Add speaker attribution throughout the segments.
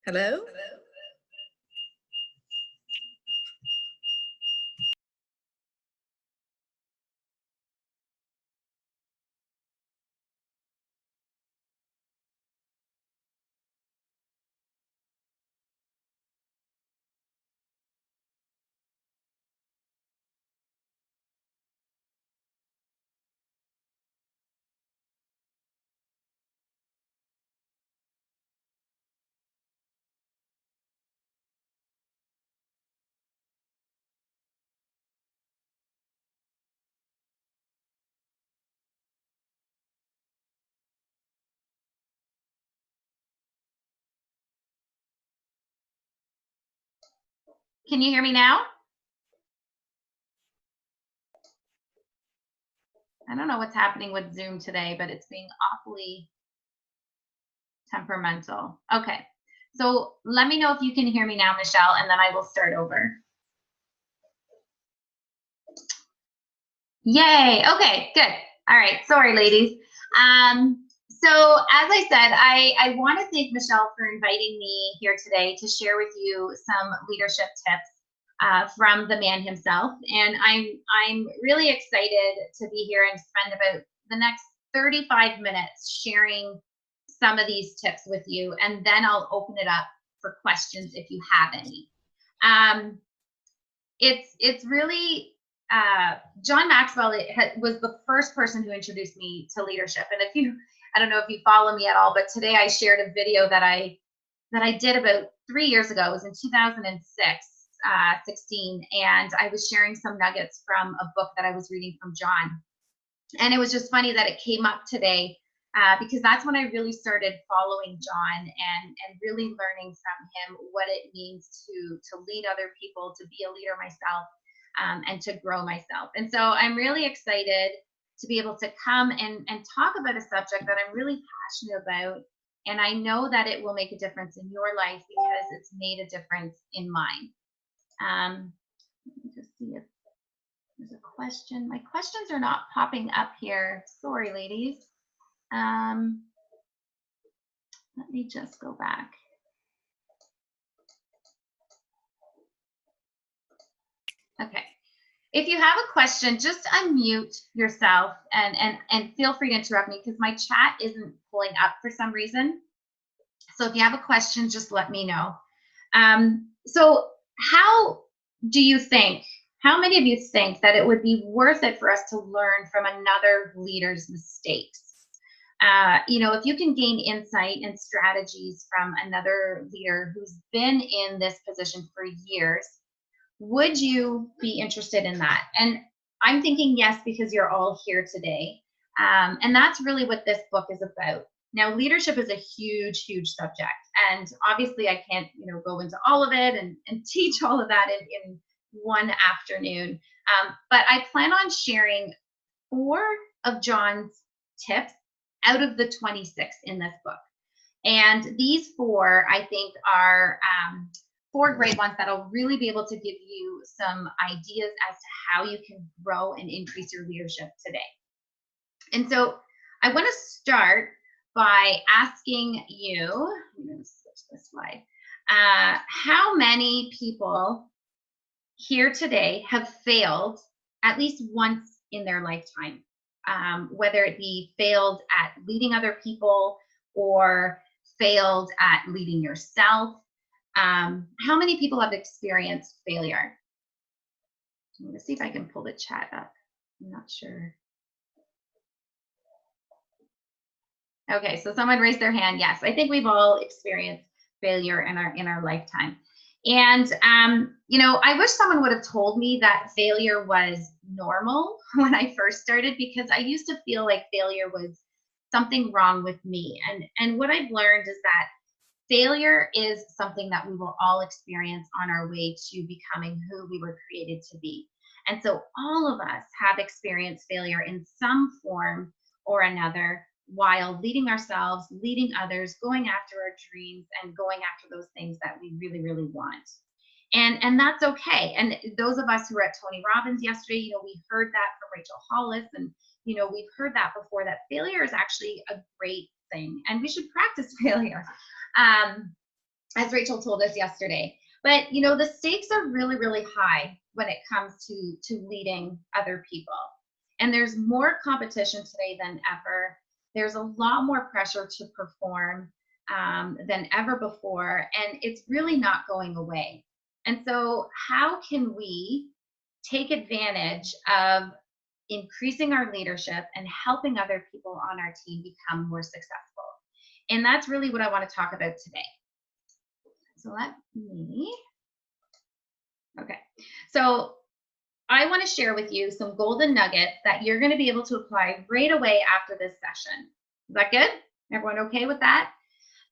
Speaker 1: Hello?
Speaker 2: Can you hear me now? I don't know what's happening with Zoom today, but it's being awfully temperamental. Okay, so let me know if you can hear me now, Michelle, and then I will start over. Yay, okay, good. All right, sorry, ladies. So as I said, I want to thank Michelle for inviting me here today to share with you some leadership tips from the man himself. And I'm really excited to be here and spend about the next 35 minutes sharing some of these tips with you, and then I'll open it up for questions if you have any. It's really John Maxwell was the first person who introduced me to leadership. And I don't know if you follow me at all, but today I shared a video that I did about 3 years ago. It was in 2016, and I was sharing some nuggets from a book that I was reading from John. And it was just funny that it came up today because that's when I really started following John and really learning from him what it means to lead other people, to be a leader myself, and to grow myself. And so I'm really excited to be able to come and talk about a subject that I'm really passionate about. And I know that it will make a difference in your life because it's made a difference in mine. Let me just see if there's a question. My questions are not popping up here. Sorry, ladies. Let me just go back. Okay. If you have a question, just unmute yourself and feel free to interrupt me because my chat isn't pulling up for some reason. So if you have a question, just let me know. So how many of you think that it would be worth it for us to learn from another leader's mistakes? If you can gain insight and strategies from another leader who's been in this position for years, would you be interested in that? And I'm thinking yes, because you're all here today. And that's really what this book is about. Now, leadership is a huge, huge subject. And obviously I can't, go into all of it and teach all of that in one afternoon. But I plan on sharing 4 of John's tips out of the 26 in this book. And these 4, I think, are 4 great ones that'll really be able to give you some ideas as to how you can grow and increase your leadership today. And so I want to start by asking you, I'm going to switch this slide, how many people here today have failed at least once in their lifetime, whether it be failed at leading other people or failed at leading yourself? How many people have experienced failure? I'm going to see if I can pull the chat up. I'm not sure. Okay, so someone raised their hand. Yes, I think we've all experienced failure in our lifetime. And I wish someone would have told me that failure was normal when I first started, because I used to feel like failure was something wrong with me. And what I've learned is that failure is something that we will all experience on our way to becoming who we were created to be. And so all of us have experienced failure in some form or another while leading ourselves, leading others, going after our dreams, and going after those things that we really, really want. And that's okay. And those of us who were at Tony Robbins yesterday, we heard that from Rachel Hollis, and we've heard that before, that failure is actually a great thing, and we should practice failure. as Rachel told us yesterday. But you know, the stakes are really, really high when it comes to leading other people. And there's more competition today than ever. There's a lot more pressure to perform than ever before, and it's really not going away. And so, how can we take advantage of increasing our leadership and helping other people on our team become more successful? And that's really what I want to talk about today. So let me, okay. So I want to share with you some golden nuggets that you're going to be able to apply right away after this session. Is that good? Everyone okay with that?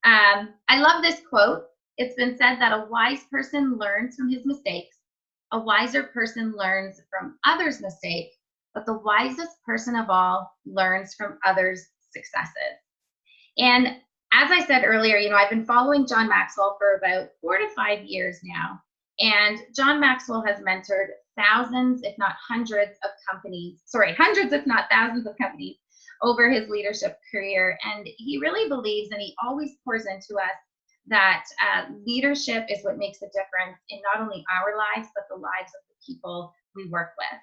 Speaker 2: I love this quote. It's been said that a wise person learns from his mistakes. A wiser person learns from others' mistakes, but the wisest person of all learns from others' successes. And as I said earlier, you know, I've been following John Maxwell for about 4 to 5 years now. And John Maxwell has mentored thousands, if not hundreds of companies, hundreds, if not thousands of companies over his leadership career. And he really believes, and he always pours into us, that leadership is what makes a difference in not only our lives, but the lives of the people we work with.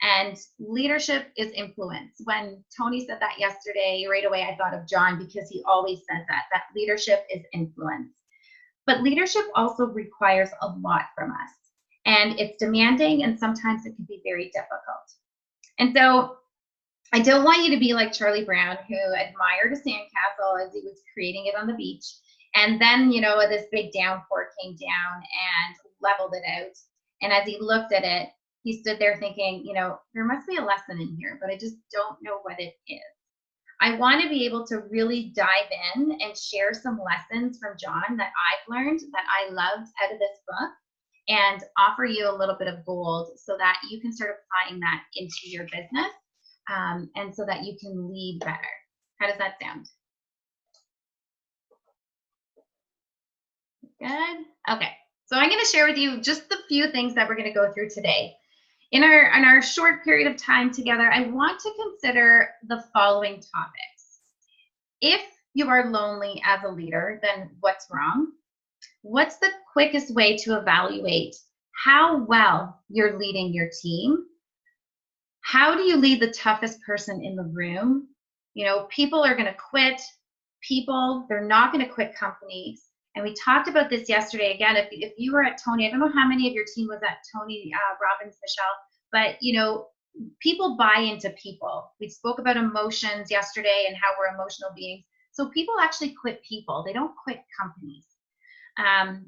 Speaker 2: And leadership is influence. When Tony said that yesterday, right away I thought of John, because he always says that leadership is influence. But leadership also requires a lot from us. And it's demanding, and sometimes it can be very difficult. And so I don't want you to be like Charlie Brown, who admired a sandcastle as he was creating it on the beach. And then, you know, this big downpour came down and leveled it out. And as he looked at it, he stood there thinking, you know, there must be a lesson in here, but I just don't know what it is. I want to be able to really dive in and share some lessons from John that I've learned, that I loved out of this book, and offer you a little bit of gold so that you can start applying that into your business, and so that you can lead better. How does that sound? Good. Okay. So I'm going to share with you just the few things that we're going to go through today. In our short period of time together, I want to consider the following topics. If you are lonely as a leader, then what's wrong? What's the quickest way to evaluate how well you're leading your team? How do you lead the toughest person in the room? You know, people are going to quit. They're not going to quit companies. And we talked about this yesterday. Again, if you were at Tony, I don't know how many of your team was at Tony Robbins, Michelle, but you know, people buy into people. We spoke about emotions yesterday and how we're emotional beings. So people actually quit people. They don't quit companies.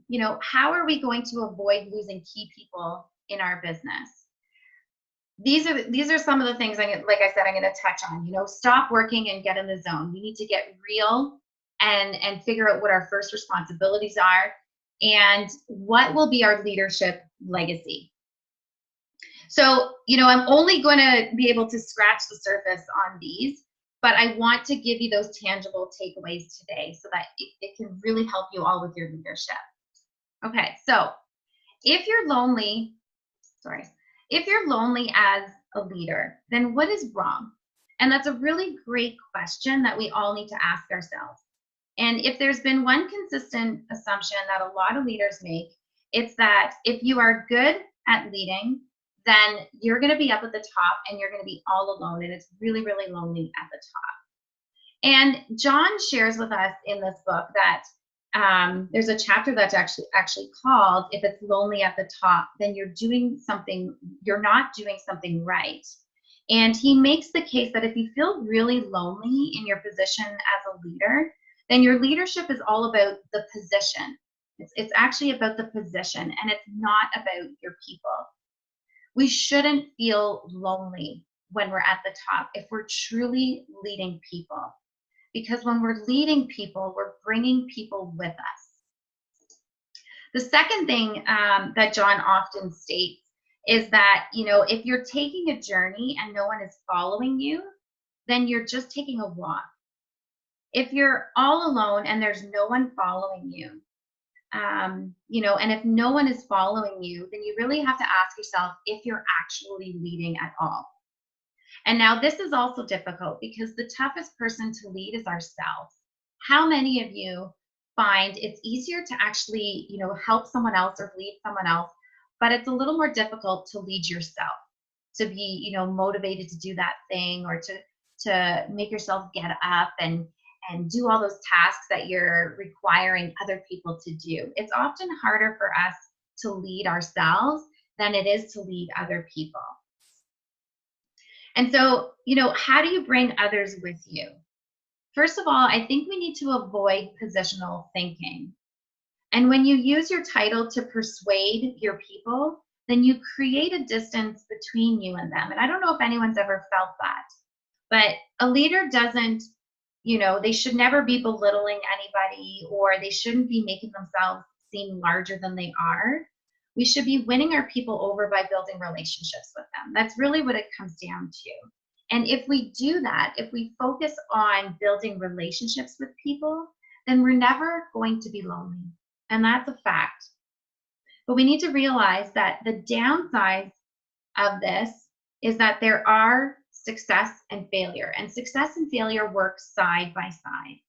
Speaker 2: You know, how are we going to avoid losing key people in our business? These are some of the things, like I said, I'm going to touch on. You know, stop working and get in the zone. We need to get real and figure out what our first responsibilities are and what will be our leadership legacy. So, you know, I'm only going to be able to scratch the surface on these, but I want to give you those tangible takeaways today so that it can really help you all with your leadership. Okay, so if you're lonely as a leader, then what is wrong? And that's a really great question that we all need to ask ourselves. And if there's been one consistent assumption that a lot of leaders make, it's that if you are good at leading, then you're going to be up at the top and you're going to be all alone, and it's really, really lonely at the top. And John shares with us in this book that there's a chapter that's actually called "If It's Lonely at the Top, Then You're Not Doing Something Right." And he makes the case that if you feel really lonely in your position as a leader, then your leadership is all about the position. It's actually about the position, and it's not about your people. We shouldn't feel lonely when we're at the top if we're truly leading people. Because when we're leading people, we're bringing people with us. The second thing that John often states is that, you know, if you're taking a journey and no one is following you, then you're just taking a walk. If you're all alone and there's no one following you, you know, and if no one is following you, then you really have to ask yourself if you're actually leading at all. And now this is also difficult because the toughest person to lead is ourselves. How many of you find it's easier to actually, help someone else or lead someone else, but it's a little more difficult to lead yourself, to be, motivated to do that thing, or to make yourself get up and do all those tasks that you're requiring other people to do. It's often harder for us to lead ourselves than it is to lead other people. And so, how do you bring others with you? First of all, I think we need to avoid positional thinking. And when you use your title to persuade your people, then you create a distance between you and them. And I don't know if anyone's ever felt that, but a leader doesn't, they should never be belittling anybody, or they shouldn't be making themselves seem larger than they are. We should be winning our people over by building relationships with them. That's really what it comes down to. And if we do that, if we focus on building relationships with people, then we're never going to be lonely. And that's a fact. But we need to realize that the downside of this is that there are success and failure, and success and failure work side by side.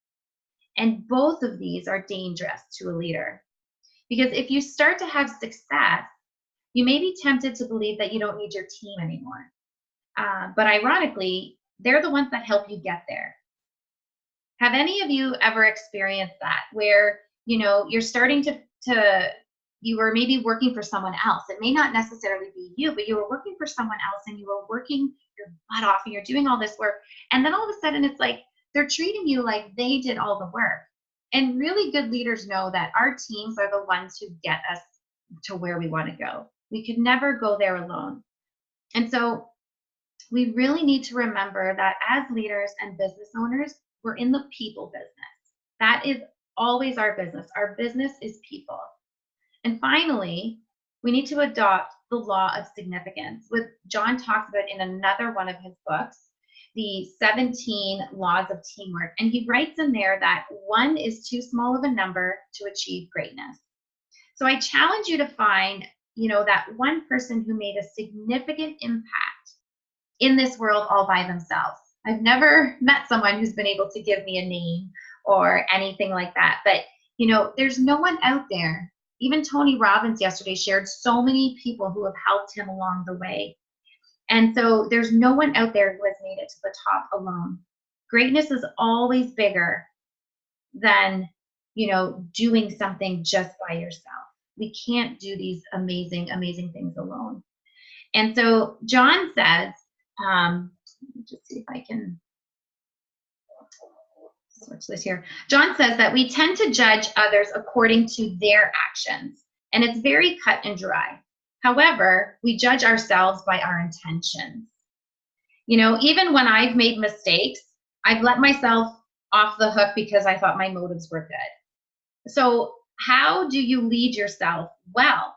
Speaker 2: And both of these are dangerous to a leader. Because if you start to have success, you may be tempted to believe that you don't need your team anymore. But ironically, they're the ones that help you get there. Have any of you ever experienced that, where, you're starting you were maybe working for someone else? It may not necessarily be you, but you were working for someone else, and you were working your butt off, and you're doing all this work. And then all of a sudden it's like they're treating you like they did all the work. And really good leaders know that our teams are the ones who get us to where we want to go. We could never go there alone. And so we really need to remember that as leaders and business owners, we're in the people business. That is always our business. Our business is people. And finally, we need to adopt the law of significance, which John talks about in another one of his books, the 17 laws of teamwork. And he writes in there that one is too small of a number to achieve greatness. So I challenge you to find, that one person who made a significant impact in this world all by themselves. I've never met someone who's been able to give me a name or anything like that. But, there's no one out there. Even Tony Robbins yesterday shared so many people who have helped him along the way. And so there's no one out there who has made it to the top alone. Greatness is always bigger than, doing something just by yourself. We can't do these amazing, amazing things alone. And so John says, let me just see if I can switch this here. John says that we tend to judge others according to their actions, and it's very cut and dry. However, we judge ourselves by our intentions. Even when I've made mistakes, I've let myself off the hook because I thought my motives were good. So how do you lead yourself well?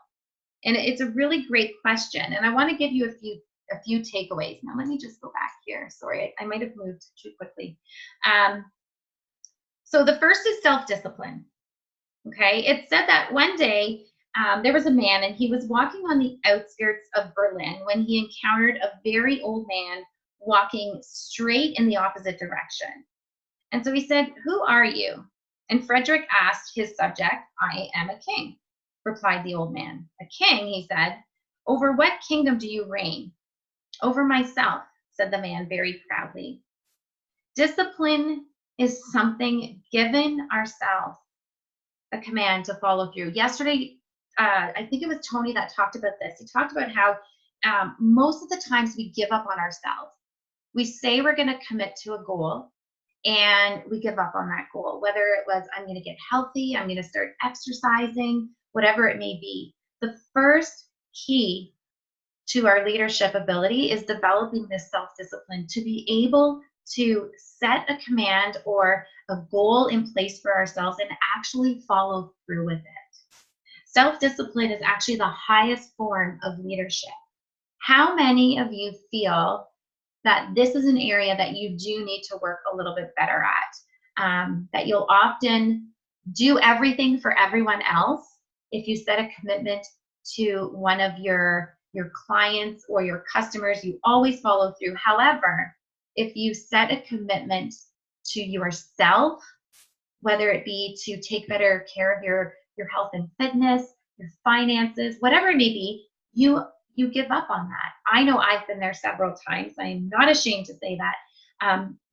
Speaker 2: And it's a really great question. And I want to give you a few takeaways. Now, let me just go back here. Sorry, I might have moved too quickly. So the first is self-discipline. Okay, it said that one day there was a man, and he was walking on the outskirts of Berlin when he encountered a very old man walking straight in the opposite direction. And so he said, "Who are you?" And Frederick asked his subject, "I am a king," replied the old man. "A king," he said. "Over what kingdom do you reign?" "Over myself," said the man very proudly. Discipline is something given ourselves, a command to follow through. Yesterday, I think it was Tony that talked about this. He talked about how most of the times we give up on ourselves. We say we're going to commit to a goal, and we give up on that goal, whether it was, I'm going to get healthy, I'm going to start exercising, whatever it may be. The first key to our leadership ability is developing this self-discipline to be able to set a command or a goal in place for ourselves and actually follow through with it. Self-discipline is actually the highest form of leadership. How many of you feel that this is an area that you do need to work a little bit better at? That you'll often do everything for everyone else. If you set a commitment to one of your clients or your customers, you always follow through. However, if you set a commitment to yourself, whether it be to take better care of your health and fitness, your finances, whatever it may be, you give up on that. I know I've been there several times. I'm not ashamed to say that.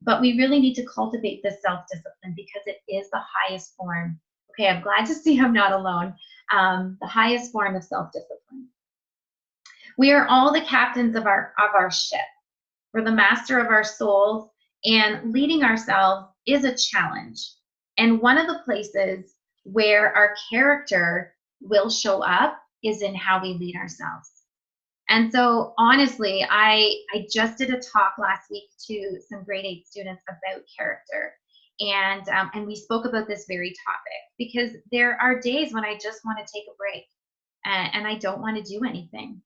Speaker 2: But we really need to cultivate this self-discipline because it is the highest form. Okay, I'm glad to see I'm not alone. The highest form of self-discipline. We are all the captains of our ship. We're the master of our souls, and leading ourselves is a challenge. And one of the places where our character will show up is in how we lead ourselves. And so honestly, I just did a talk last week to some grade 8 students about character. And we spoke about this very topic because there are days when I just want to take a break and I don't want to do anything.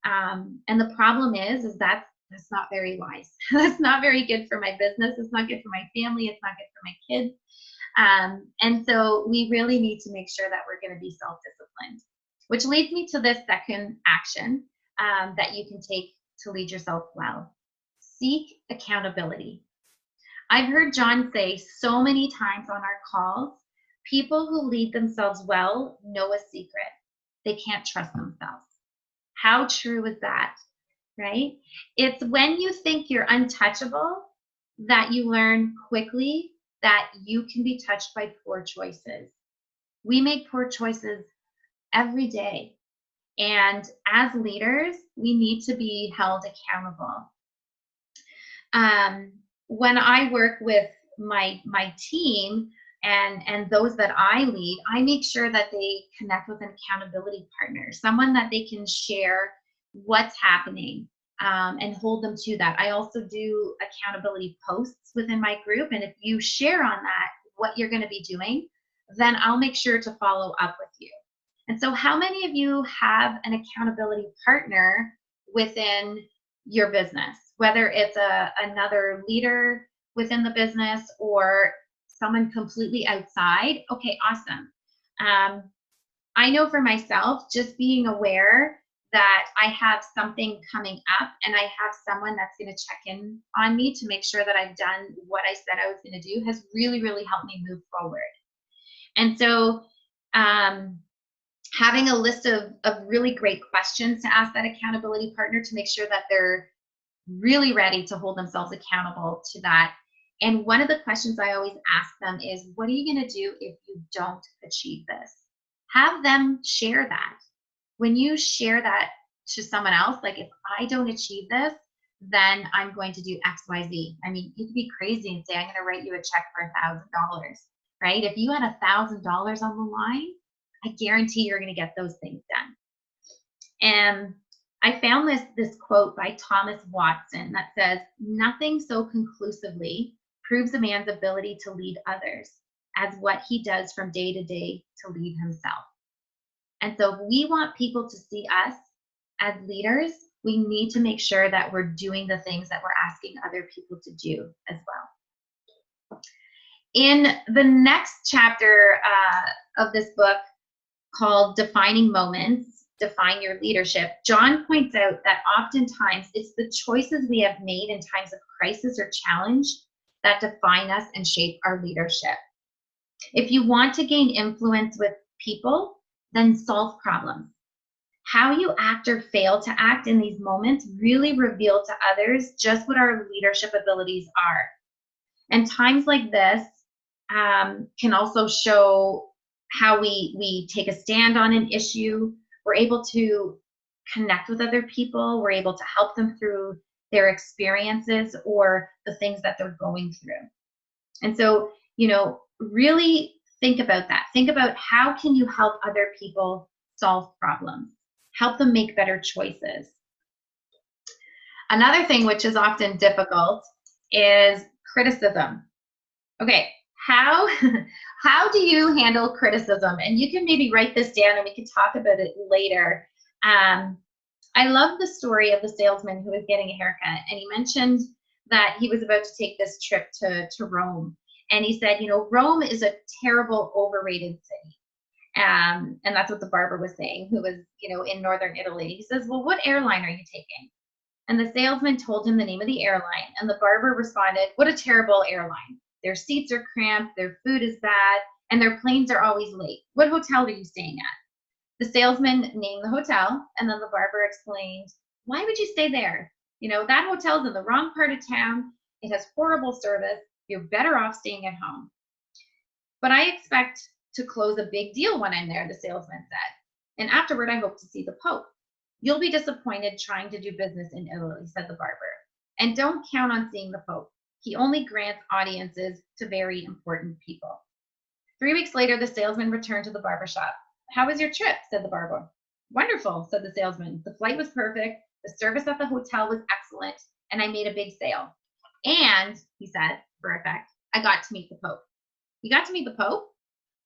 Speaker 2: And the problem is that's not very wise. That's not very good for my business. It's not good for my family. It's not good for my kids. And so we really need to make sure that we're going to be self-disciplined, which leads me to this second action that you can take to lead yourself well. Seek accountability. I've heard John say so many times on our calls, people who lead themselves well know a secret. They can't trust themselves. How true is that, right? It's when you think you're untouchable that you learn quickly that you can be touched by poor choices. We make poor choices every day. And as leaders, we need to be held accountable. When I work with my team and those that I lead, I make sure that they connect with an accountability partner, someone that they can share what's happening and hold them to that. I also do accountability posts within my group. And if you share on that, what you're going to be doing, then I'll make sure to follow up with you. And so how many of you have an accountability partner within your business, whether it's another leader within the business or someone completely outside? Okay, awesome. I know for myself, just being aware that I have something coming up and I have someone that's going to check in on me to make sure that I've done what I said I was going to do has really, really helped me move forward. And so having a list of really great questions to ask that accountability partner to make sure that they're really ready to hold themselves accountable to that. And one of the questions I always ask them is, what are you going to do if you don't achieve this? Have them share that. When you share that to someone else, like if I don't achieve this, then I'm going to do X, Y, Z. I mean, you could be crazy and say, I'm going to write you a check for $1,000, right? If you had $1,000 on the line, I guarantee you're going to get those things done. And I found this quote by Thomas Watson that says, nothing so conclusively proves a man's ability to lead others as what he does from day to day to lead himself. And so if we want people to see us as leaders, we need to make sure that we're doing the things that we're asking other people to do as well. In the next chapter of this book called Defining Moments, Define Your Leadership, John points out that oftentimes it's the choices we have made in times of crisis or challenge that define us and shape our leadership. If you want to gain influence with people, then solve problems. How you act or fail to act in these moments really reveal to others just what our leadership abilities are. And times like this can also show how we take a stand on an issue. We're able to connect with other people. We're able to help them through their experiences or the things that they're going through. And so, really think about that. Think about how can you help other people solve problems, help them make better choices. Another thing which is often difficult is criticism. Okay, how do you handle criticism? And you can maybe write this down and we can talk about it later. I love the story of the salesman who was getting a haircut, and he mentioned that he was about to take this trip to Rome. And he said, Rome is a terrible, overrated city. And that's what the barber was saying, who was, in northern Italy. He says, well, what airline are you taking? And the salesman told him the name of the airline. And the barber responded, what a terrible airline. their seats are cramped, their food is bad, and their planes are always late. What hotel are you staying at? The salesman named the hotel, and then the barber explained, why would you stay there? You know, that hotel's in the wrong part of town. It has horrible service. You're better off staying at home. But I expect to close a big deal when I'm there, the salesman said. And afterward, I hope to see the Pope. You'll be disappointed trying to do business in Italy, said the barber. And don't count on seeing the Pope. He only grants audiences to very important people. 3 weeks later, the salesman returned to the barber shop. How was your trip? Said the barber. Wonderful, said the salesman. The flight was perfect. The service at the hotel was excellent. And I made a big sale. And, he said, for effect, I got to meet the Pope. You got to meet the Pope?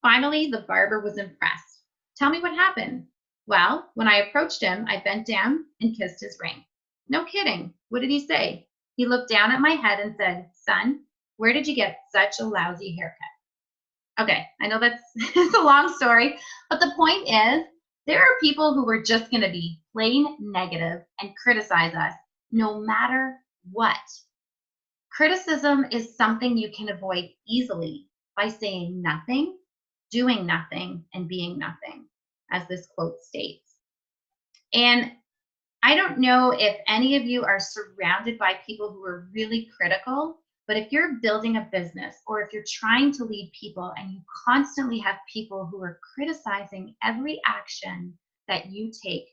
Speaker 2: Finally, the barber was impressed. Tell me what happened. Well, when I approached him, I bent down and kissed his ring. No kidding. What did he say? He looked down at my head and said, son, where did you get such a lousy haircut? Okay, I know that's it's a long story, but the point is there are people who are just going to be plain negative and criticize us no matter what. Criticism is something you can avoid easily by saying nothing, doing nothing, and being nothing, as this quote states. And I don't know if any of you are surrounded by people who are really critical, but if you're building a business or if you're trying to lead people and you constantly have people who are criticizing every action that you take,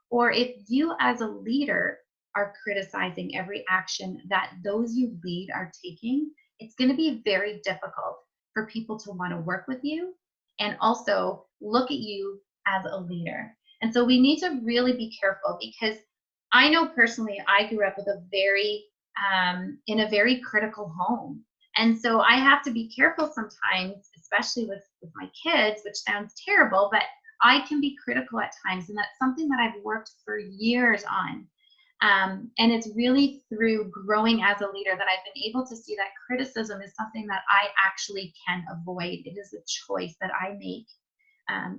Speaker 2: or if you as a leader are criticizing every action that those you lead are taking, it's going to be very difficult for people to want to work with you and also look at you as a leader. And so we need to really be careful, because I know personally I grew up with a very in a very critical home. And so I have to be careful sometimes, especially with my kids, which sounds terrible, but I can be critical at times. And that's something that I've worked for years on. And it's really through growing as a leader that I've been able to see that criticism is something that I actually can avoid. It is a choice that I make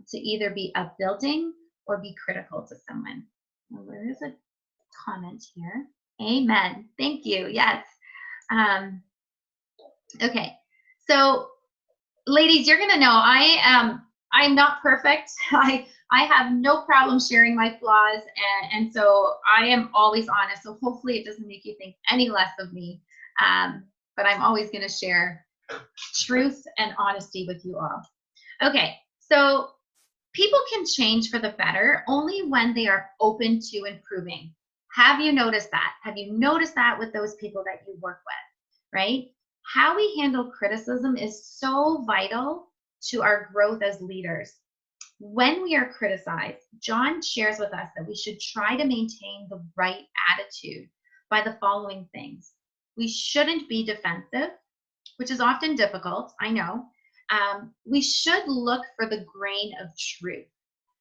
Speaker 2: to either be upbuilding or be critical to someone. Well, there is a comment here. Amen. Thank you. Yes. Okay. So, ladies, you're gonna know I'm not perfect. I have no problem sharing my flaws, and so I am always honest. So hopefully it doesn't make you think any less of me. But I'm always gonna share truth and honesty with you all. Okay. So people can change for the better only when they are open to improving. Have you noticed that? Have you noticed that with those people that you work with, right? How we handle criticism is so vital to our growth as leaders. When we are criticized, John shares with us that we should try to maintain the right attitude by the following things. We shouldn't be defensive, which is often difficult, I know. We should look for the grain of truth.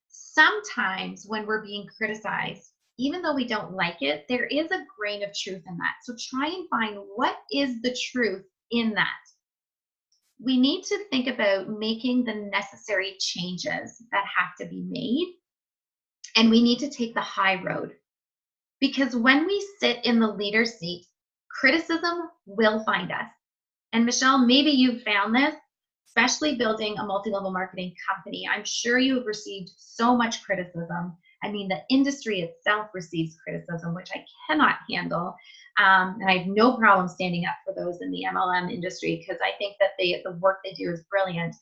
Speaker 2: Sometimes when we're being criticized, even though we don't like it, there is a grain of truth in that. So try and find what is the truth in that. We need to think about making the necessary changes that have to be made, and we need to take the high road. Because when we sit in the leader seat, criticism will find us. And Michelle, maybe you've found this, especially building a multi-level marketing company. I'm sure you have received so much criticism. I mean, the industry itself receives criticism, which I cannot handle. And I have no problem standing up for those in the MLM industry, because I think that the work they do is brilliant.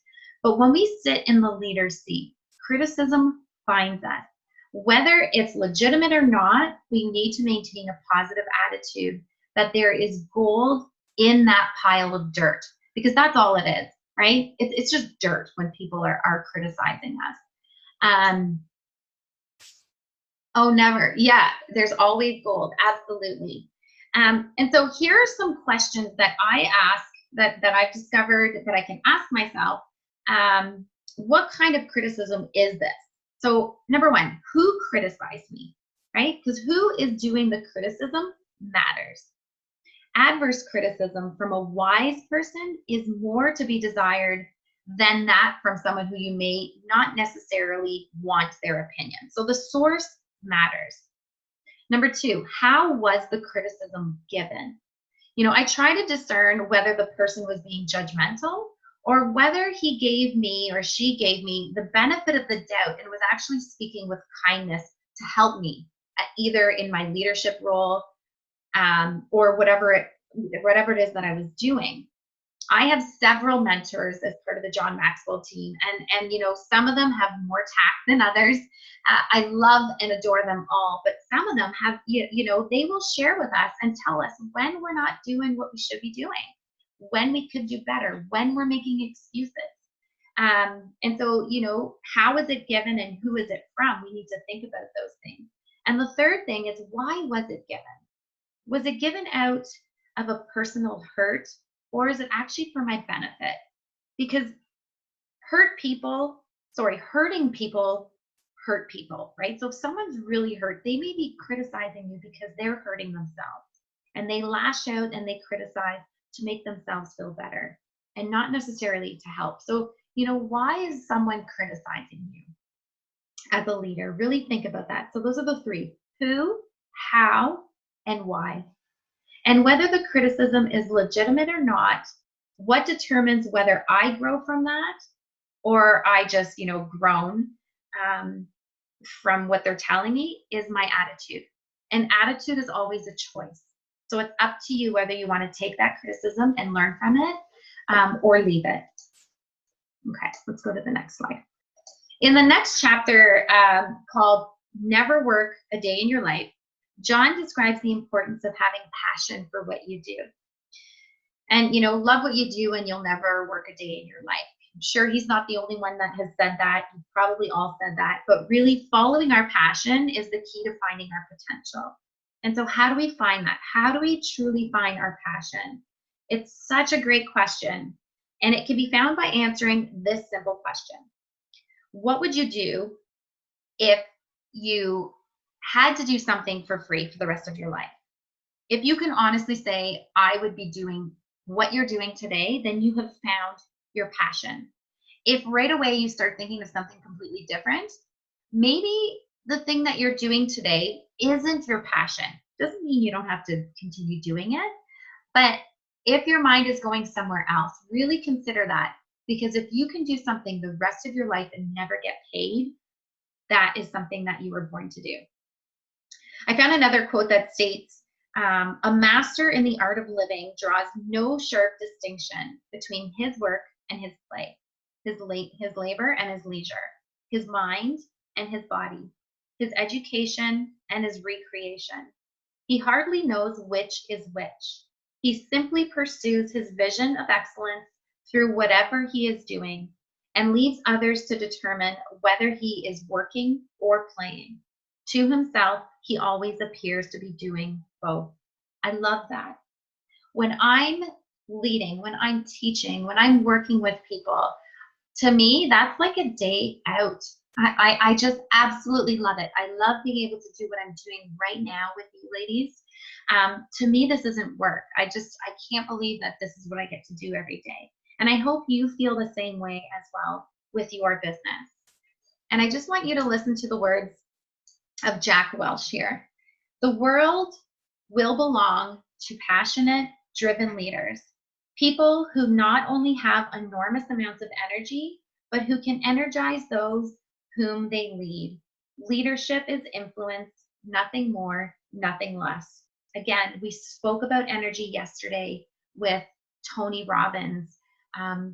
Speaker 2: But when we sit in the leader's seat, criticism finds us. Whether it's legitimate or not, we need to maintain a positive attitude that there is gold in that pile of dirt, because that's all it is, right? It's just dirt when people are criticizing us. Oh, never. Yeah, there's always gold. Absolutely. And so here are some questions that I ask that I've discovered that I can ask myself. What kind of criticism is this? So number one, who criticized me, right? Because who is doing the criticism matters. Adverse criticism from a wise person is more to be desired than that from someone who you may not necessarily want their opinion. So the source matters. Number two, how was the criticism given? I try to discern whether the person was being judgmental or whether he gave me or she gave me the benefit of the doubt and was actually speaking with kindness to help me, either in my leadership role, or whatever it is that I was doing. I have several mentors as part of the John Maxwell team, and some of them have more tact than others. I love and adore them all, but some of them have, they will share with us and tell us when we're not doing what we should be doing, when we could do better, when we're making excuses. And so, how is it given and who is it from? We need to think about those things. And the third thing is, why was it given? Was it given out of a personal hurt, or is it actually for my benefit? Because hurting people hurt people, right? So if someone's really hurt, they may be criticizing you because they're hurting themselves, and they lash out and they criticize to make themselves feel better and not necessarily to help. So, why is someone criticizing you as a leader? Really think about that. So those are the three: who, how, and why. And whether the criticism is legitimate or not, what determines whether I grow from that or I just, groan from what they're telling me is my attitude. And attitude is always a choice. So it's up to you whether you want to take that criticism and learn from it, or leave it. Okay, let's go to the next slide. In the next chapter, called Never Work a Day in Your Life, John describes the importance of having passion for what you do. And, love what you do and you'll never work a day in your life. I'm sure he's not the only one that has said that. You've probably all said that. But really, following our passion is the key to finding our potential. And so how do we find that? How do we truly find our passion? It's such a great question. And it can be found by answering this simple question. What would you do if you had to do something for free for the rest of your life? If you can honestly say, I would be doing what you're doing today, then you have found your passion. If right away you start thinking of something completely different, maybe the thing that you're doing today isn't your passion. Doesn't mean you don't have to continue doing it, but if your mind is going somewhere else, really consider that, because if you can do something the rest of your life and never get paid, that is something that you were born to do. I found another quote that states, a master in the art of living draws no sharp distinction between his work and his play, his labor and his leisure, his mind and his body, his education and his recreation. He hardly knows which is which. He simply pursues his vision of excellence through whatever he is doing and leaves others to determine whether he is working or playing. To himself, he always appears to be doing both. I love that. When I'm leading, when I'm teaching, when I'm working with people, to me, that's like a day out. I just absolutely love it. I love being able to do what I'm doing right now with you ladies. To me, this isn't work. I can't believe that this is what I get to do every day. And I hope you feel the same way as well with your business. And I just want you to listen to the words of Jack Welch here. The world will belong to passionate, driven leaders, people who not only have enormous amounts of energy, but who can energize those whom they lead. Leadership is influence, nothing more, nothing less. Again, we spoke about energy yesterday with Tony Robbins.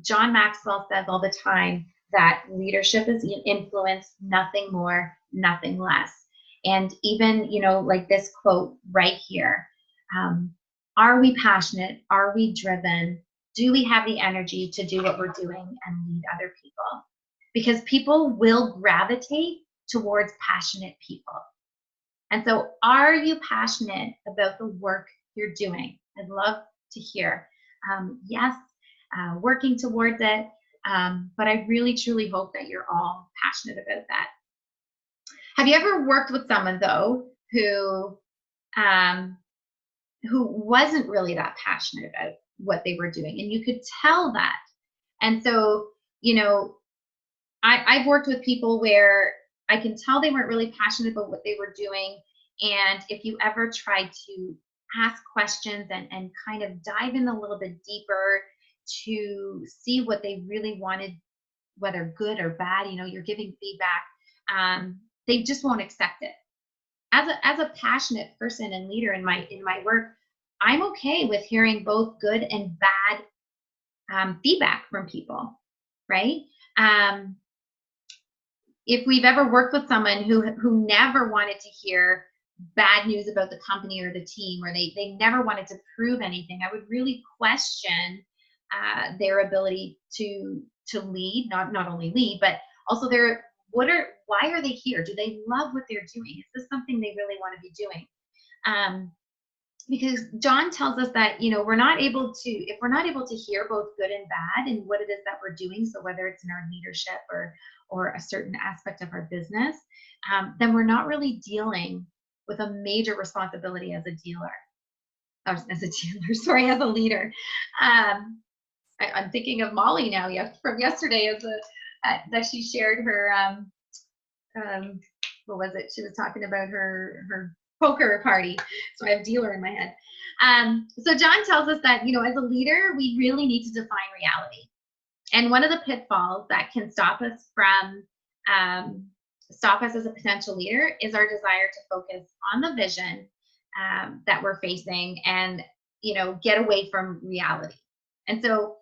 Speaker 2: John Maxwell says all the time that leadership is influence, nothing more, nothing less. And even, like this quote right here, are we passionate? Are we driven? Do we have the energy to do what we're doing and lead other people? Because people will gravitate towards passionate people. And so are you passionate about the work you're doing? I'd love to hear. Yes, working towards it, but I really, truly hope that you're all passionate about that. Have you ever worked with someone, though, who wasn't really that passionate about what they were doing, and you could tell that? And so, I've worked with people where I can tell they weren't really passionate about what they were doing, and if you ever tried to ask questions and kind of dive in a little bit deeper to see what they really wanted, whether good or bad, you're giving feedback, they just won't accept it. As a passionate person and leader in my work, I'm okay with hearing both good and bad feedback from people, right? Um, if we've ever worked with someone who never wanted to hear bad news about the company or the team, or they never wanted to prove anything, I would really question their ability to lead, not only lead, but also why are they here? Do they love what they're doing? Is this something they really want to be doing? Because John tells us that, if we're not able to hear both good and bad in what it is that we're doing, so whether it's in our leadership or a certain aspect of our business, then we're not really dealing with a major responsibility as a dealer, or as a dealer, sorry, as a leader. I'm thinking of Molly now, from yesterday, that she shared her, what was it? She was talking about her poker party. So I have dealer in my head. So John tells us that, as a leader, we really need to define reality. And one of the pitfalls that can stop us as a potential leader is our desire to focus on the vision that we're facing and, get away from reality. And so,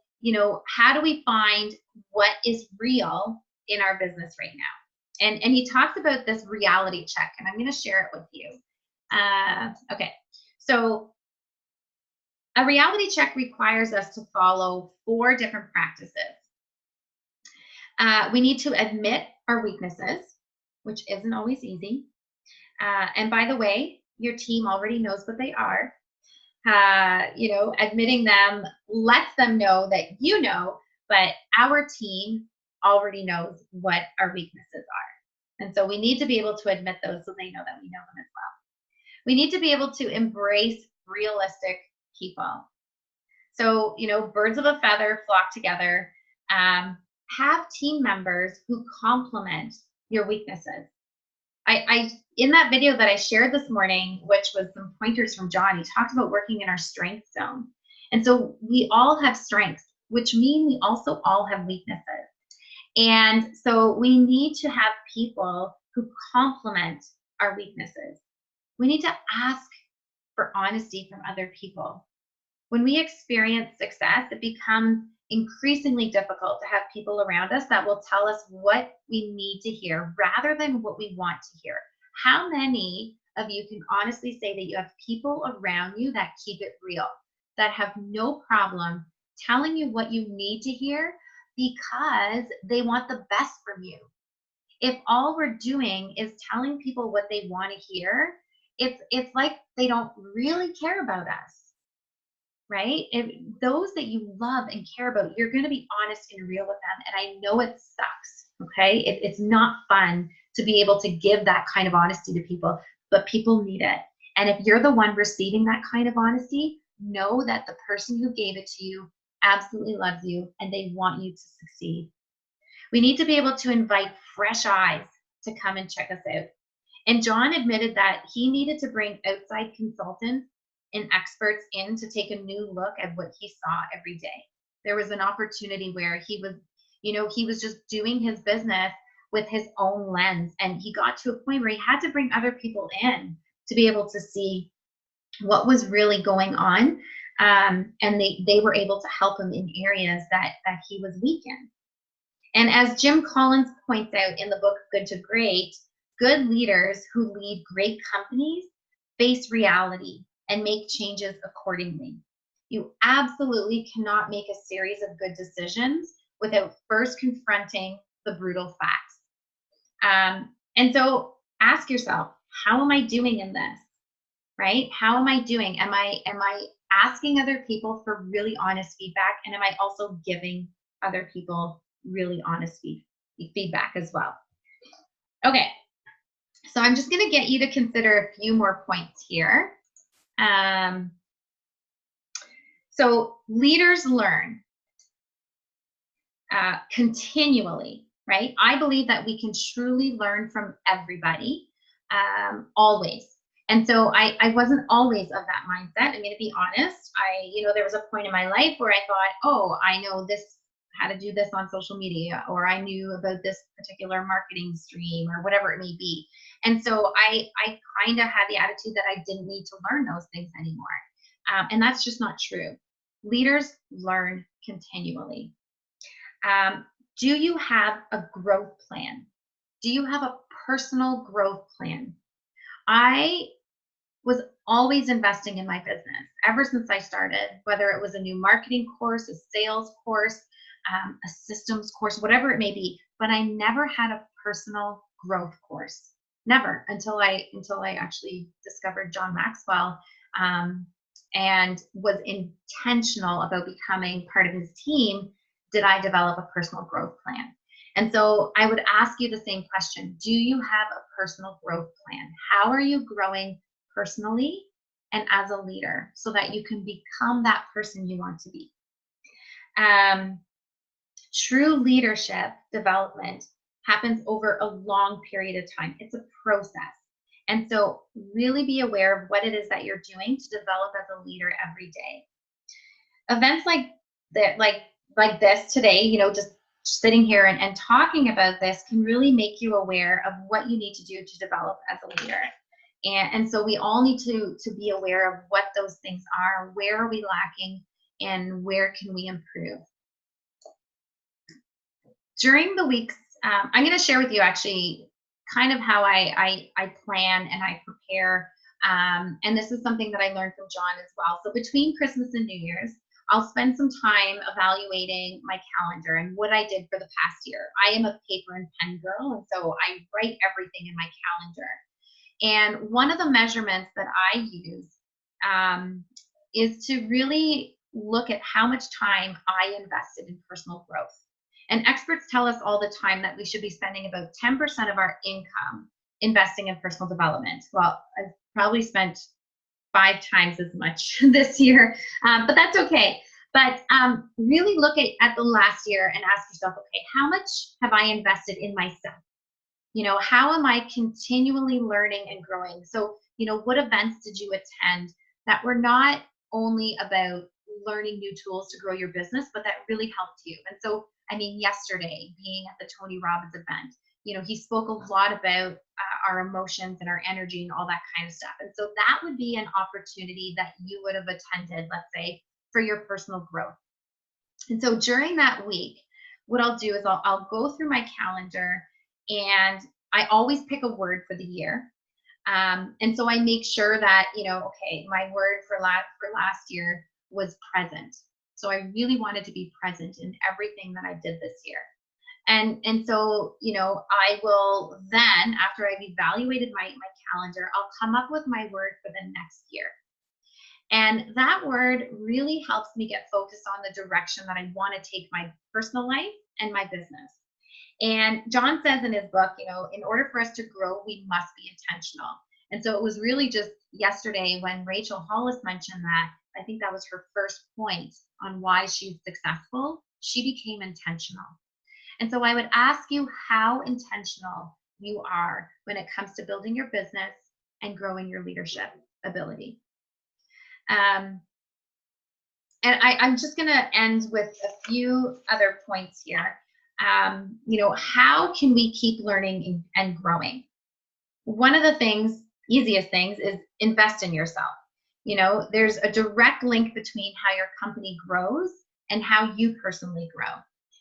Speaker 2: how do we find what is real in our business right now? And he talks about this reality check, and I'm going to share it with you. Okay, so a reality check requires us to follow 4 different practices. We need to admit our weaknesses, which isn't always easy. And by the way, your team already knows what they are. Admitting them lets them know that but our team already knows what our weaknesses are. And so we need to be able to admit those so they know that we know them as well. We need to be able to embrace realistic people. So, birds of a feather flock together. Have team members who complement your weaknesses. I in that video that I shared this morning, which was some pointers from John, he talked about working in our strength zone. And so we all have strengths, which mean we also all have weaknesses. And so we need to have people who complement our weaknesses. We need to ask for honesty from other people. When we experience success, it becomes increasingly difficult to have people around us that will tell us what we need to hear rather than what we want to hear. How many of you can honestly say that you have people around you that keep it real, that have no problem telling you what you need to hear because they want the best from you? If all we're doing is telling people what they want to hear, it's like they don't really care about us, right? If those that you love and care about, you're going to be honest and real with them. And I know it sucks, okay? It's not fun to be able to give that kind of honesty to people, but people need it. And if you're the one receiving that kind of honesty, know that the person who gave it to you absolutely loves you and they want you to succeed. We need to be able to invite fresh eyes to come and check us out. And John admitted that he needed to bring outside consultants and experts in to take a new look at what he saw every day. There was an opportunity where he was just doing his business with his own lens. And he got to a point where he had to bring other people in to be able to see what was really going on. And they were able to help him in areas that he was weak in. And as Jim Collins points out in the book Good to Great, good leaders who lead great companies face reality and make changes accordingly. You absolutely cannot make a series of good decisions without first confronting the brutal facts. And so ask yourself, how am I doing in this? Right? How am I doing? Am I asking other people for really honest feedback? And am I also giving other people really honest feedback as well? Okay. So I'm just going to get you to consider a few more points here. So leaders learn continually, right? I believe that we can truly learn from everybody, always. And so I wasn't always of that mindset. I'm going to be honest. There was a point in my life where I thought, oh, I know this, how to do this on social media, or I knew about this particular marketing stream, or whatever it may be. And so I kind of had the attitude that I didn't need to learn those things anymore. And that's just not true. Leaders learn continually. Do you have a growth plan? Do you have a personal growth plan? I was always investing in my business ever since I started, whether it was a new marketing course, a sales course, a systems course, whatever it may be. But I never had a personal growth course. Never, until I actually discovered John Maxwell, and was intentional about becoming part of his team. Did I develop a personal growth plan? And so I would ask you the same question. Do you have a personal growth plan? How are you growing personally and as a leader so that you can become that person you want to be? True leadership development happens over a long period of time. It's a process. And so really be aware of what it is that you're doing to develop as a leader every day. Events like that, like this today, just sitting here and talking about this can really make you aware of what you need to do to develop as a leader. And so we all need to be aware of what those things are, where are we lacking, and where can we improve. During the weeks, I'm going to share with you actually kind of how I plan and I prepare. And this is something that I learned from John as well. So between Christmas and New Year's, I'll spend some time evaluating my calendar and what I did for the past year. I am a paper and pen girl, and so I write everything in my calendar. And one of the measurements that I use is to really look at how much time I invested in personal growth. And experts tell us all the time that we should be spending about 10% of our income investing in personal development. Well, I've probably spent 5 times as much this year, but that's okay. But really look at the last year and ask yourself, okay, how much have I invested in myself? How am I continually learning and growing? So, what events did you attend that were not only about learning new tools to grow your business, but that really helped you? And so, yesterday being at the Tony Robbins event, he spoke a lot about our emotions and our energy and all that kind of stuff. And so that would be an opportunity that you would have attended, let's say, for your personal growth. And so during that week, what I'll do is I'll go through my calendar, and I always pick a word for the year. And so I make sure that, okay, my word for last year was present. So I really wanted to be present in everything that I did this year. And so, I will then, after I've evaluated my calendar, I'll come up with my word for the next year. And that word really helps me get focused on the direction that I want to take my personal life and my business. And John says in his book, in order for us to grow, we must be intentional. And so it was really just yesterday when Rachel Hollis mentioned that. I think that was her first point on why she's successful. She became intentional. And so I would ask you how intentional you are when it comes to building your business and growing your leadership ability. And I'm just going to end with a few other points here. How can we keep learning and growing? One of the easiest things is invest in yourself. There's a direct link between how your company grows and how you personally grow.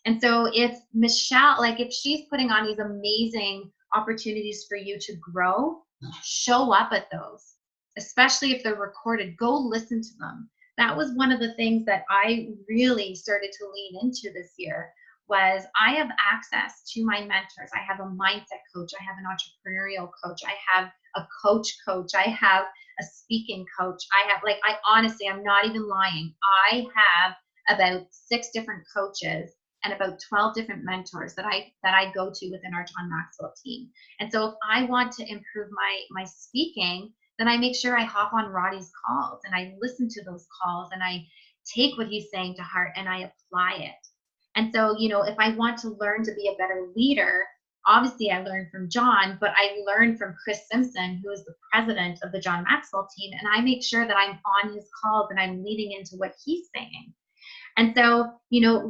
Speaker 2: And so if Michelle, if she's putting on these amazing opportunities for you to grow, show up at those, especially if they're recorded. Go listen to them. That was one of the things that I really started to lean into this year. Was I have access to my mentors. I have a mindset coach. I have an entrepreneurial coach. I have a coach. I have a speaking coach. I honestly, I'm not even lying. I have about 6 different coaches and about 12 different mentors that I go to within our John Maxwell team. And so if I want to improve my speaking, then I make sure I hop on Roddy's calls and I listen to those calls and I take what he's saying to heart and I apply it. And so, if I want to learn to be a better leader, Obviously, I learned from John, but I learned from Chris Simpson, who is the president of the John Maxwell team, and I make sure that I'm on his calls and I'm leading into what he's saying. And so,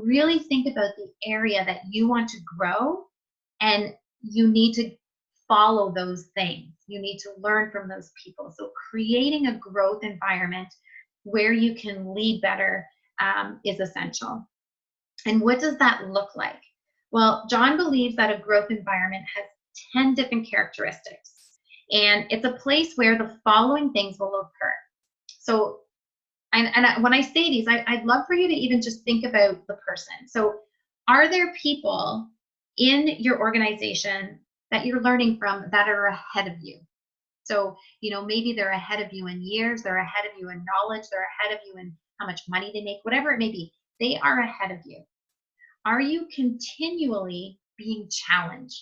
Speaker 2: really think about the area that you want to grow, and you need to follow those things. You need to learn from those people. So creating a growth environment where you can lead better is essential. And what does that look like? Well, John believes that a growth environment has 10 different characteristics. And it's a place where the following things will occur. So, when I say these, I'd love for you to even just think about the person. So, are there people in your organization that you're learning from that are ahead of you? So, maybe they're ahead of you in years, they're ahead of you in knowledge, they're ahead of you in how much money they make, whatever it may be. They are ahead of you. Are you continually being challenged?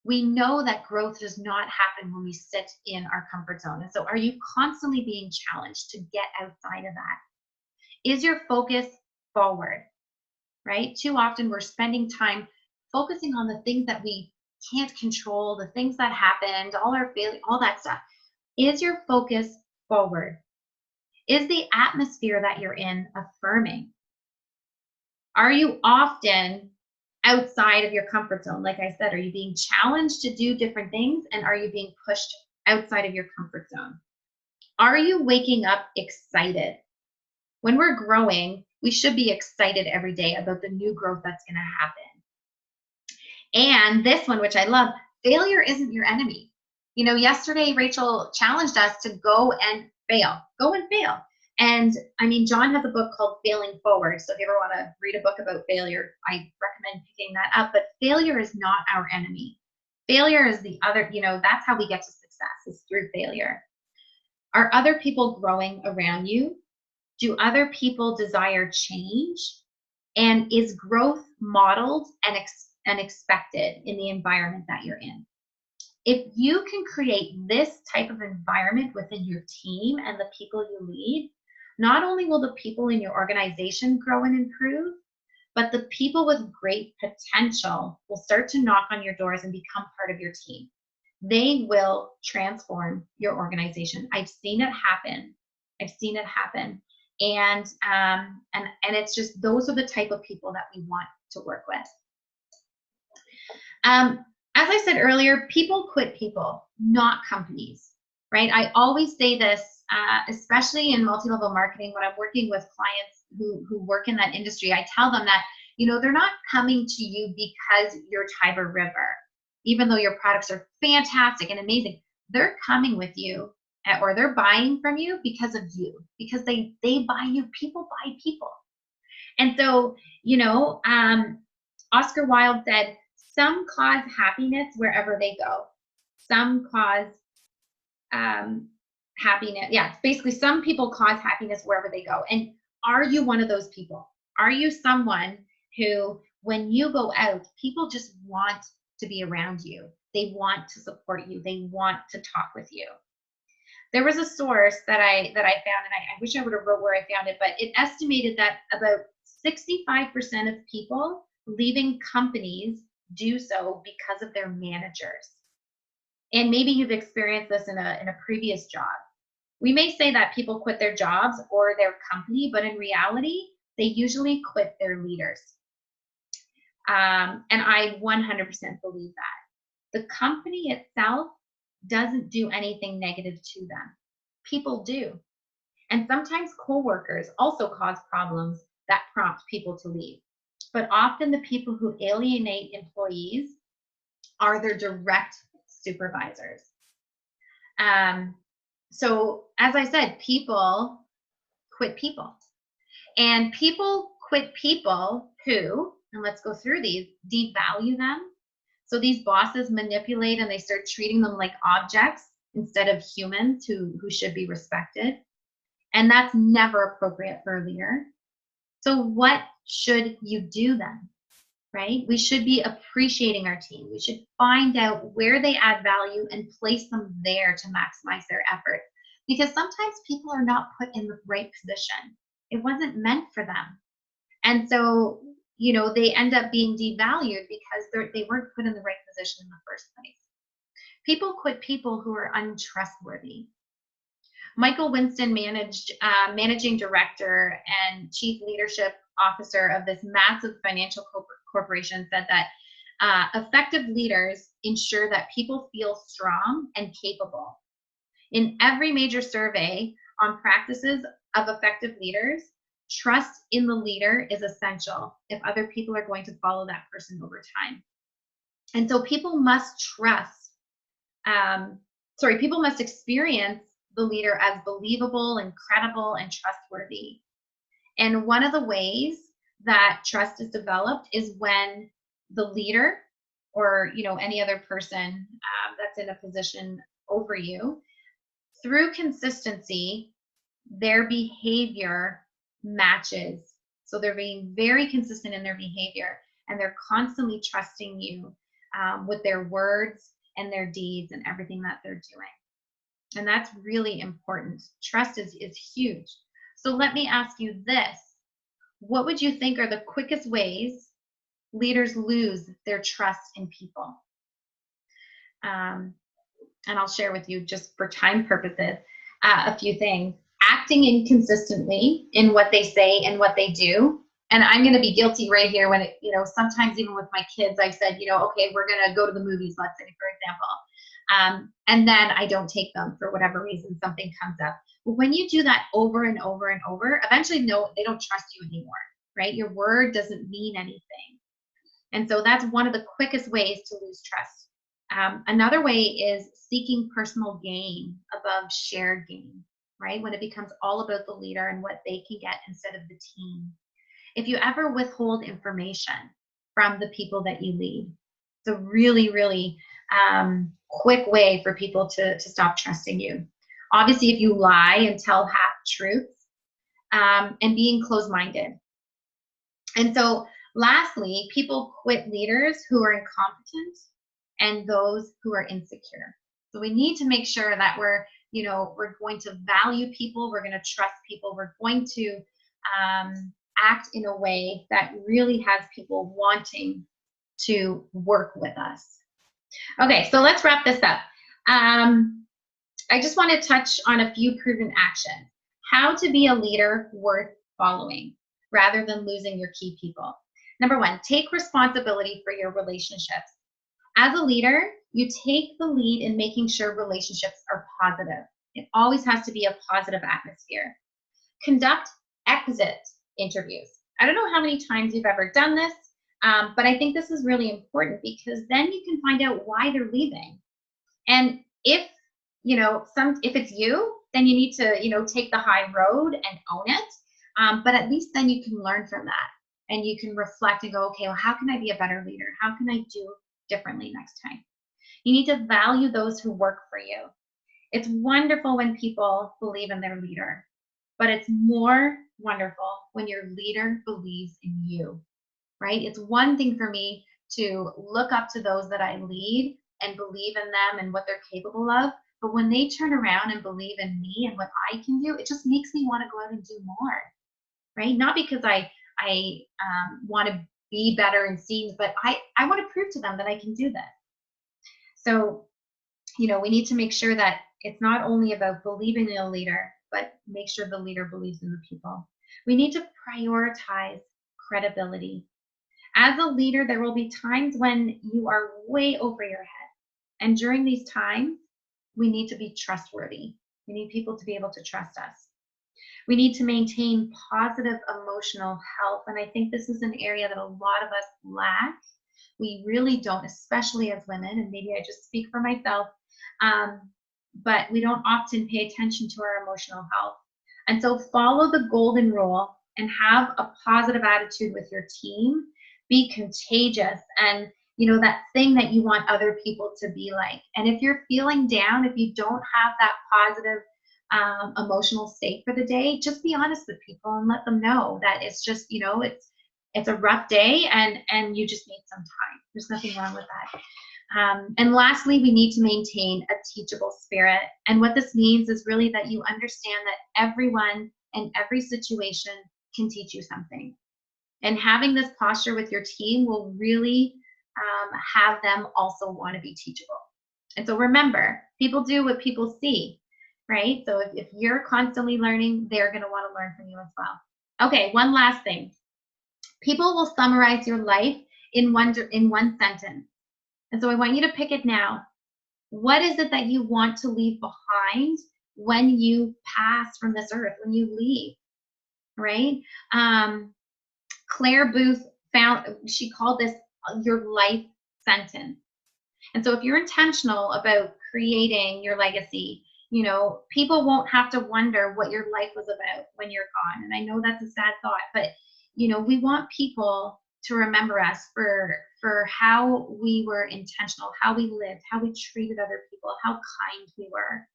Speaker 2: We know that growth does not happen when we sit in our comfort zone. And so are you constantly being challenged to get outside of that? Is your focus forward, right? Too often we're spending time focusing on the things that we can't control, the things that happened, all our failure, all that stuff. Is your focus forward? Is the atmosphere that you're in affirming? Are you often outside of your comfort zone? Like I said, are you being challenged to do different things, and are you being pushed outside of your comfort zone? Are you waking up excited? When we're growing, we should be excited every day about the new growth that's going to happen. And this one, which I love, failure isn't your enemy. Yesterday Rachel challenged us to go and fail. Go and fail. And I mean, John has a book called Failing Forward. So if you ever want to read a book about failure, I recommend picking that up. But failure is not our enemy. Failure is the other, that's how we get to success, is through failure. Are other people growing around you? Do other people desire change? And is growth modeled and expected in the environment that you're in? If you can create this type of environment within your team and the people you lead, not only will the people in your organization grow and improve, but the people with great potential will start to knock on your doors and become part of your team. They will transform your organization. I've seen it happen. And it's just, those are the type of people that we want to work with. As I said earlier, people quit people, not companies, right? I always say this, especially in multi-level marketing, when I'm working with clients who work in that industry, I tell them that, they're not coming to you because you're Tiber River, even though your products are fantastic and amazing. They're coming with you, or they're buying from you because of you, because they buy you. People buy people. And so, Oscar Wilde said, some cause happiness wherever they go. Some cause happiness. Yeah, basically some people cause happiness wherever they go. And are you one of those people? Are you someone who, when you go out, people just want to be around you? They want to support you. They want to talk with you. There was a source that I found, and I wish I would have wrote where I found it, but it estimated that about 65% of people leaving companies do so because of their managers. And maybe you've experienced this in a previous job. We may say that people quit their jobs or their company, but in reality, they usually quit their leaders. And I 100% believe that. The company itself doesn't do anything negative to them. People do. And sometimes coworkers also cause problems that prompt people to leave. But often the people who alienate employees are their direct supervisors. So as I said, people quit people. And people quit people who, and let's go through these, devalue them. So these bosses manipulate and they start treating them like objects instead of humans who should be respected. And that's never appropriate for a leader. So what should you do then, right? We should be appreciating our team. We should find out where they add value and place them there to maximize their effort. Because sometimes people are not put in the right position. It wasn't meant for them. And so they end up being devalued because they weren't put in the right position in the first place. People quit people who are untrustworthy. Michael Winston, managing director and chief leadership officer of this massive financial corporation, said that effective leaders ensure that people feel strong and capable. In every major survey on practices of effective leaders, trust in the leader is essential if other people are going to follow that person over time. And so people must people must experience the leader as believable and credible and trustworthy. And one of the ways that trust is developed is when the leader or any other person that's in a position over you, through consistency, their behavior matches. So they're being very consistent in their behavior, and they're constantly trusting you with their words and their deeds and everything that they're doing. And that's really important. Trust is huge. So let me ask you this. What would you think are the quickest ways leaders lose their trust in people? And I'll share with you, just for time purposes, a few things. Acting inconsistently in what they say and what they do. And I'm going to be guilty right here when sometimes even with my kids, I've said, okay, we're going to go to the movies, let's say, for example. And then I don't take them for whatever reason, something comes up. But when you do that over and over and over, eventually, no, they don't trust you anymore, right? Your word doesn't mean anything. And so that's one of the quickest ways to lose trust. Another way is seeking personal gain above shared gain, right? When it becomes all about the leader and what they can get instead of the team. If you ever withhold information from the people that you lead, it's a really, really quick way for people to stop trusting you. Obviously, if you lie and tell half-truths, and being closed-minded. And so lastly, people quit leaders who are incompetent and those who are insecure. So we need to make sure that we're going to value people, we're going to trust people, we're going to act in a way that really has people wanting to work with us. Okay, so let's wrap this up. I just want to touch on a few proven actions. How to be a leader worth following rather than losing your key people. Number one, take responsibility for your relationships. As a leader, you take the lead in making sure relationships are positive. It always has to be a positive atmosphere. Conduct exit interviews. I don't know how many times you've ever done this, but I think this is really important because then you can find out why they're leaving. And if it's you, then you need to take the high road and own it. But at least then you can learn from that and you can reflect and go, okay, well, how can I be a better leader? How can I do differently next time? You need to value those who work for you. It's wonderful when people believe in their leader, but it's more wonderful when your leader believes in you, right? It's one thing for me to look up to those that I lead and believe in them and what they're capable of. But when they turn around and believe in me and what I can do, it just makes me want to go out and do more, right? Not because I want to be better in scenes, but I want to prove to them that I can do this. So, we need to make sure that it's not only about believing in a leader, but make sure the leader believes in the people. We need to prioritize credibility. As a leader, there will be times when you are way over your head. And during these times, we need to be trustworthy. We need people to be able to trust us. We need to maintain positive emotional health. And I think this is an area that a lot of us lack. We really don't, especially as women, and maybe I just speak for myself, but we don't often pay attention to our emotional health. And so follow the golden rule and have a positive attitude with your team. Be contagious and that thing that you want other people to be like. And if you're feeling down, if you don't have that positive emotional state for the day, just be honest with people and let them know that it's just, it's a rough day and you just need some time. There's nothing wrong with that. And lastly, we need to maintain a teachable spirit. And what this means is really that you understand that everyone and every situation can teach you something. And having this posture with your team will really have them also want to be teachable. And so remember, people do what people see, right? So if you're constantly learning, they're going to want to learn from you as well. Okay, one last thing. People will summarize your life in one sentence. And so I want you to pick it now. What is it that you want to leave behind when you pass from this earth, when you leave, right? Claire Booth she called this your life sentence. And so if you're intentional about creating your legacy, people won't have to wonder what your life was about when you're gone. And I know that's a sad thought, but we want people to remember us for how we were intentional, how we lived, how we treated other people, how kind we were.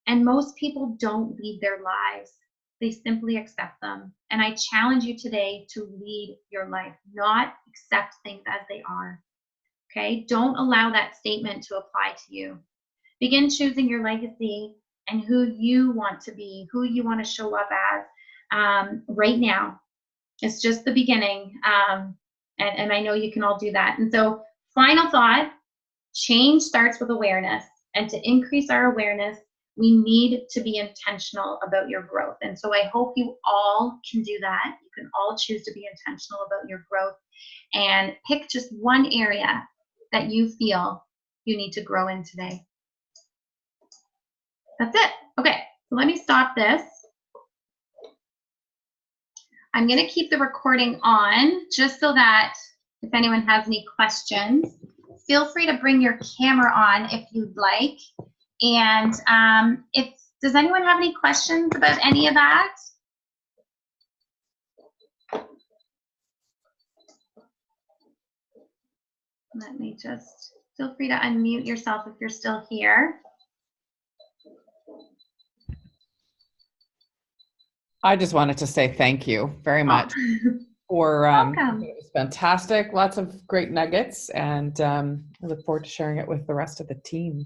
Speaker 2: And most people don't lead their lives. They simply accept them. And I challenge you today to lead your life, not accept things as they are. Okay? Don't allow that statement to apply to you. Begin choosing your legacy and who you want to be, who you want to show up as right now. It's just the beginning. And I know you can all do that. And so, final thought, change starts with awareness. And to increase our awareness, we need to be intentional about your growth. And so I hope you all can do that. You can all choose to be intentional about your growth and pick just one area that you feel you need to grow in today. That's it. Okay, so let me stop this. I'm going to keep the recording on just so that if anyone has any questions, feel free to bring your camera on if you'd like. And does anyone have any questions about any of that? Let me just, feel free to unmute yourself if you're still here.
Speaker 1: I just wanted to say thank you very much for it was fantastic. Lots of great nuggets, and I look forward to sharing it with the rest of the team.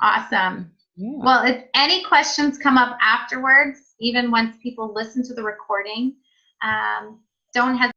Speaker 2: Awesome. Yeah. Well, if any questions come up afterwards, even once people listen to the recording, don't hesitate